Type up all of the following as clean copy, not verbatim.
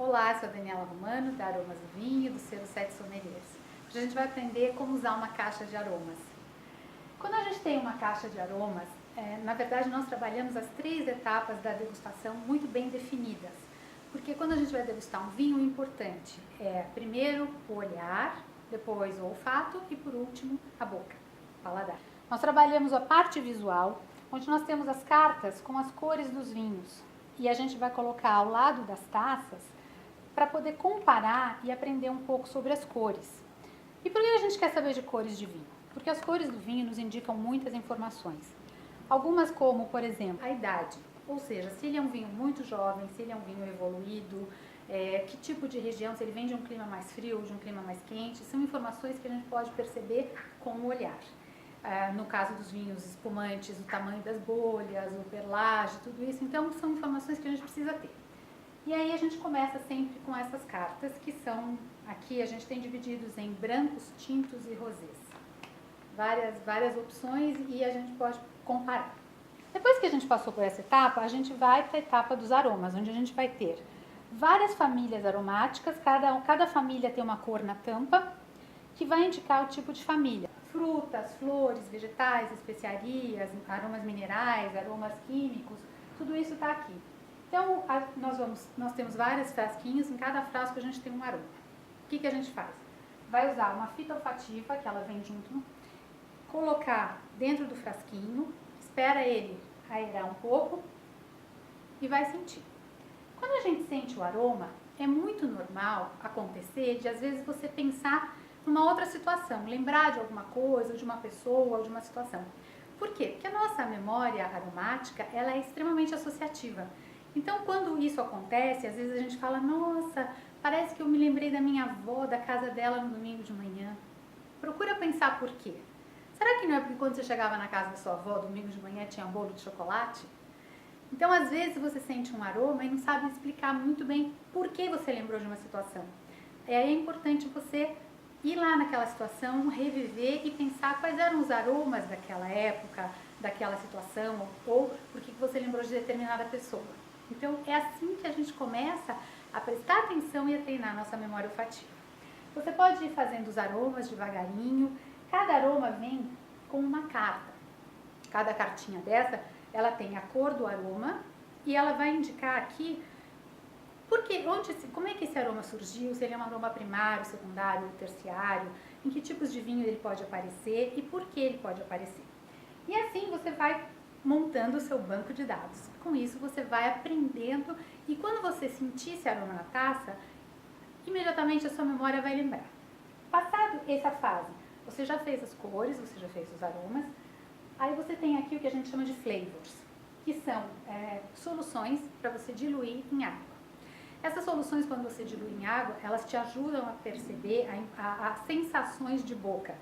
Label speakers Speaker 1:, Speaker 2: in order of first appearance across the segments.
Speaker 1: Olá, eu sou a Daniela Romano, da Aromas do Vinho, do selo Sete Sommeliers. Hoje a gente vai aprender como usar uma caixa de aromas. Quando a gente tem uma caixa de aromas, na verdade nós trabalhamos as 3 etapas da degustação muito bem definidas. Porque quando a gente vai degustar um vinho, o importante é primeiro o olhar, depois o olfato e por último a boca, o paladar. Nós trabalhamos a parte visual, onde nós temos as cartas com as cores dos vinhos. E a gente vai colocar ao lado das taças para poder comparar e aprender um pouco sobre as cores. E por que a gente quer saber de cores de vinho? Porque as cores do vinho nos indicam muitas informações. Algumas como, por exemplo, a idade. Ou seja, se ele é um vinho muito jovem, se ele é um vinho evoluído, que tipo de região, se ele vem de um clima mais frio, de um clima mais quente, são informações que a gente pode perceber com o olhar. No caso dos vinhos espumantes, o tamanho das bolhas, o perlage, tudo isso. Então, são informações que a gente precisa ter. E aí a gente começa sempre com essas cartas, que são, aqui a gente tem divididos em brancos, tintos e rosés. Várias opções e a gente pode comparar. Depois que a gente passou por essa etapa, a gente vai para a etapa dos aromas, onde a gente vai ter várias famílias aromáticas, cada família tem uma cor na tampa, que vai indicar o tipo de família. Frutas, flores, vegetais, especiarias, aromas minerais, aromas químicos, tudo isso está aqui. Então, nós temos vários frasquinhos, em cada frasco a gente tem um aroma. O que a gente faz? Vai usar uma fita olfativa, que ela vem junto, colocar dentro do frasquinho, espera ele aerar um pouco e vai sentir. Quando a gente sente o aroma, é muito normal acontecer de às vezes você pensar numa outra situação, lembrar de alguma coisa, ou de uma pessoa, ou de uma situação. Por quê? Porque a nossa memória aromática, ela é extremamente associativa. Então, quando isso acontece, às vezes a gente fala, nossa, parece que eu me lembrei da minha avó, da casa dela no domingo de manhã. Procura pensar por quê. Será que não é porque quando você chegava na casa da sua avó, domingo de manhã, tinha bolo de chocolate? Então, às vezes você sente um aroma e não sabe explicar muito bem por que você lembrou de uma situação. E aí é importante você ir lá naquela situação, reviver e pensar quais eram os aromas daquela época, daquela situação, ou por que você lembrou de determinada pessoa. Então, é assim que a gente começa a prestar atenção e a treinar a nossa memória olfativa. Você pode ir fazendo os aromas devagarinho. Cada aroma vem com uma carta. Cada cartinha dessa, ela tem a cor do aroma e ela vai indicar aqui como é que esse aroma surgiu, se ele é um aroma primário, secundário, terciário, em que tipos de vinho ele pode aparecer e por que ele pode aparecer. E assim você vai montando o seu banco de dados. Com isso você vai aprendendo e quando você sentir esse aroma na taça, imediatamente a sua memória vai lembrar. Passado essa fase, você já fez as cores, você já fez os aromas, aí você tem aqui o que a gente chama de flavors, que são soluções para você diluir em água. Essas soluções, quando você dilui em água, elas te ajudam a perceber as sensações de boca,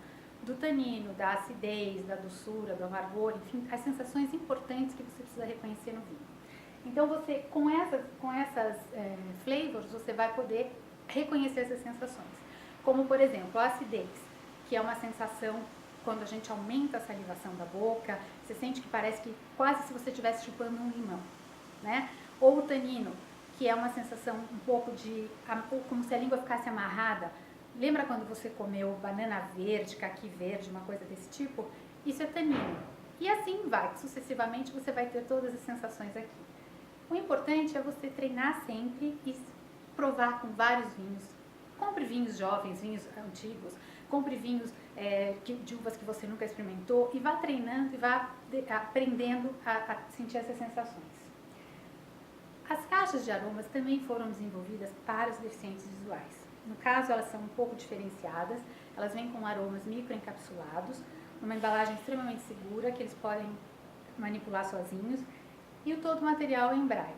Speaker 1: do tanino, da acidez, da doçura, do amargor, enfim, as sensações importantes que você precisa reconhecer no vinho. Então, você, com essas flavors, você vai poder reconhecer essas sensações. Como, por exemplo, a acidez, que é uma sensação quando a gente aumenta a salivação da boca, você sente que parece que quase se você estivesse chupando um limão, né? Ou o tanino, que é uma sensação um pouco como se a língua ficasse amarrada. Lembra quando você comeu banana verde, caqui verde, uma coisa desse tipo? Isso é tanino. E assim vai, sucessivamente você vai ter todas as sensações aqui. O importante é você treinar sempre e provar com vários vinhos. Compre vinhos jovens, vinhos antigos, compre vinhos de uvas que você nunca experimentou e vá treinando e vá aprendendo a sentir essas sensações. As caixas de aromas também foram desenvolvidas para os deficientes visuais. No caso, elas são um pouco diferenciadas, elas vêm com aromas microencapsulados, numa embalagem extremamente segura, que eles podem manipular sozinhos, e todo o material é em braille.